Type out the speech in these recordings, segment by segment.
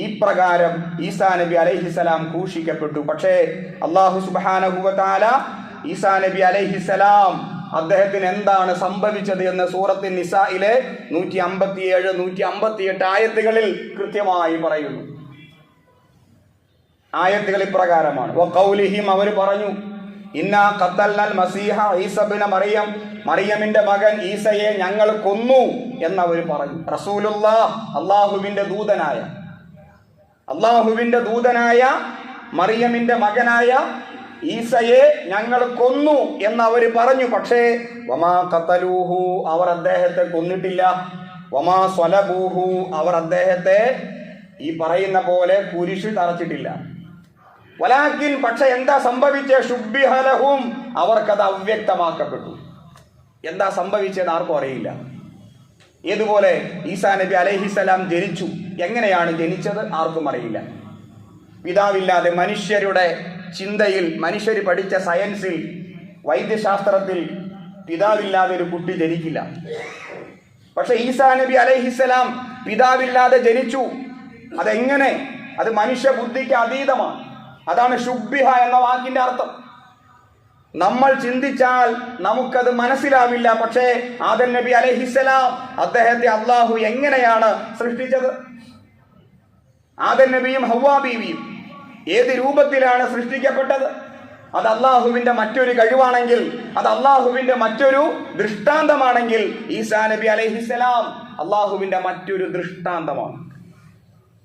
ഈ പ്രകാരം ഈസാ നബി അലൈഹിസലാം ക്രൂശിക്കപ്പെട്ടു. പക്ഷേ അല്ലാഹു സുബ്ഹാനഹു വ തആല ഈസാ നബി അലൈഹിസലാം അദ്ദേഹത്തിന് എന്താണ് സംഭവിച്ചത് എന്ന് സൂറത്ത് നിസായിലെ 157, 158 ആയത്തുകളിൽ കൃത്യമായി പറയുന്നു. ആയത്തുകൾ ഇപ്രകാരമാണ്: വഖൗലിഹിം, അവർ പറഞ്ഞു, ഇന്നാ ഖത്തൽനൽ മസീഹ ഈസ ഇബ്ന മറിയം, മറിയമിന്റെ മകൻ ഈസയെ ഞങ്ങൾ കൊന്നു എന്നവർ പറഞ്ഞു. റസൂലുള്ളാഹ്, അള്ളാഹുവിന്റെ ദൂതനായ മറിയമിന്റെ മകനായ ഈസയെ ഞങ്ങൾ കൊന്നു എന്നവർ പറഞ്ഞു. പക്ഷേ വമാ ഖതലൂഹു, അവർ അദ്ദേഹത്തെ കൊന്നിട്ടില്ല. വമാ സ്വലബൂഹു, അവർ അദ്ദേഹത്തെ ഈ പറയുന്ന പോലെ കുരിശിൽ തറച്ചിട്ടില്ല. വലാകിൻ, പക്ഷെ എന്താ സംഭവിച്ച? ശുബ്ബിഹ ലഹും, അവർക്കത് അവ്യക്തമാക്കപ്പെട്ടു. എന്താ സംഭവിച്ചത് ആർക്കും അറിയില്ല. ഏതുപോലെ ഈസാ നബി അലൈഹിസലാം ജനിച്ചു, എങ്ങനെയാണ് ജനിച്ചത് ആർക്കും അറിയില്ല. പിതാവില്ലാതെ മനുഷ്യരുടെ ചിന്തയിൽ, മനുഷ്യർ പഠിച്ച സയൻസിൽ, വൈദ്യശാസ്ത്രത്തിൽ പിതാവില്ലാതെ ഒരു കുട്ടി ജനിക്കില്ല. പക്ഷെ ഈസാ നബി അലൈഹിസലാം പിതാവില്ലാതെ ജനിച്ചു. അതെങ്ങനെ? അത് മനുഷ്യ ബുദ്ധിക്ക് അതീതമാണ്. അതാണ് ശുബ്ബിഹ എന്ന വാക്കിന്റെ അർത്ഥം. നമ്മൾ ചിന്തിച്ചാൽ നമുക്കത് മനസ്സിലാവില്ല. പക്ഷേ ആദം നബി അലൈഹിസ്സലാം, അദ്ദേഹത്തെ അള്ളാഹു എങ്ങനെയാണ് സൃഷ്ടിച്ചത്? ആദം നബിയും ഹവ്വാ ബീവിയും ഏത് രൂപത്തിലാണ് സൃഷ്ടിക്കപ്പെട്ടത്? അത് അള്ളാഹുവിന്റെ മറ്റൊരു കഴിവാണെങ്കിൽ, അത് അള്ളാഹുവിന്റെ മറ്റൊരു ദൃഷ്ടാന്തമാണെങ്കിൽ, ഈസാ നബി അലൈഹിസ്സലാം അള്ളാഹുവിന്റെ മറ്റൊരു ദൃഷ്ടാന്തമാണ്.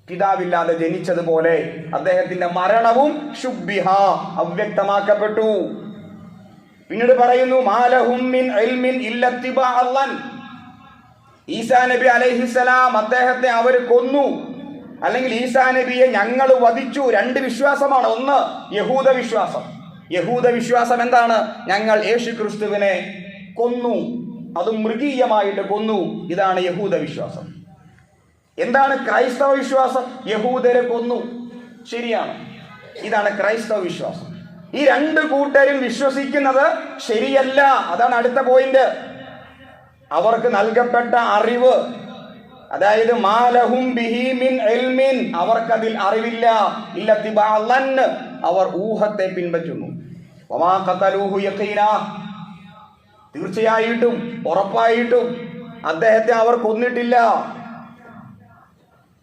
പിതാവില്ലാതെ ജനിച്ചതുപോലെ അദ്ദേഹത്തിന്റെ മരണവും ശുബ്ബിഹ, അവ്യക്തമാക്കപ്പെട്ടു. പിന്നീട് പറയുന്നു, മാലഹും മിൻ ഇൽമിൻ ഇല്ലത്തിബാ അള്ളൻ, ഈസാ നബി അലൈഹിസ്സലാം അദ്ദേഹത്തെ അവർ കൊന്നു, അല്ലെങ്കിൽ ഈസാ നബിയെ ഞങ്ങൾ വധിച്ചു. രണ്ട് വിശ്വാസമാണ്. ഒന്ന് യഹൂദ വിശ്വാസം. യഹൂദ വിശ്വാസം എന്താണ്? ഞങ്ങൾ യേശു ക്രിസ്തുവിനെ കൊന്നു, അതും മൃഗീയമായിട്ട് കൊന്നു. ഇതാണ് യഹൂദ വിശ്വാസം. എന്താണ് ക്രൈസ്തവ വിശ്വാസം? യഹൂദരെ കൊന്നു, ശരിയാണ്. ഇതാണ് ക്രൈസ്തവ വിശ്വാസം. ഈ രണ്ട് കൂട്ടരും വിശ്വസിക്കുന്നത് ശരിയല്ല. അതാണ് അടുത്ത പോയിന്റ്. അവർക്ക് നൽകപ്പെട്ട അറിവ്, അതായത് മാലഹും ബിഹി മിൻ ഇൽമിൻ, അവർക്കതിൽ അറിവില്ല. ഇല്ലത്തിബാ അള്ളൻ, അവർ ഊഹത്തെ പിൻപറ്റുന്നു. വമാ ഖതലൂഹു യഖീനാ, തീർച്ചയായിട്ടും ഉറപ്പായിട്ടും അദ്ദേഹത്തെ അവർ കൊന്നിട്ടില്ല.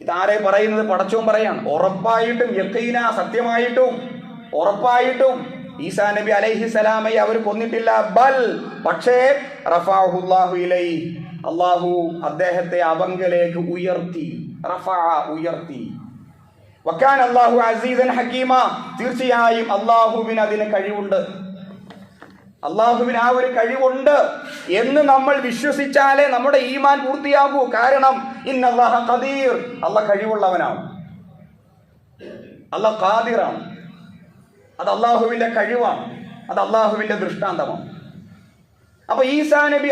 ഇതാരെ പറയുന്നത്? പടച്ചോൻ പറയാണ്. ഉറപ്പായിട്ടും, യഖീന, സത്യമായിട്ടും, ഉറപ്പായിട്ടും ഈസാ നബി അലൈഹിസ്സലാമയെ അവർ കൊന്നിട്ടില്ല. ബൽ, പക്ഷേ റഫഅഹുല്ലാഹു ഇലൈഹി, അള്ളാഹു അദ്ദേഹത്തെ അവങ്കലേക്ക് ഉയർത്തി. റഫഅ, ഉയർത്തി. വകാന അല്ലാഹു അസീസൻ ഹകീമ, തീർച്ചയായും അള്ളാഹുവിന് അതിന് കഴിവുണ്ട്. അള്ളാഹുവിന് ആ ഒരു കഴിവുണ്ട് എന്ന് നമ്മൾ വിശ്വസിച്ചാലേ നമ്മുടെ ഈമാൻ പൂർത്തിയാകൂ. കാരണം ഇന്നല്ലാഹ ഖദീർ, അള്ളാഹ് കഴിവുള്ളവനാണ്, അള്ളാഹ് ഖാദിറാണ്. അത് അള്ളാഹുവിന്റെ കഴിവാണ്, അത് അള്ളാഹുവിന്റെ ദൃഷ്ടാന്തമാണ്. അപ്പൊ ഈസാ നബി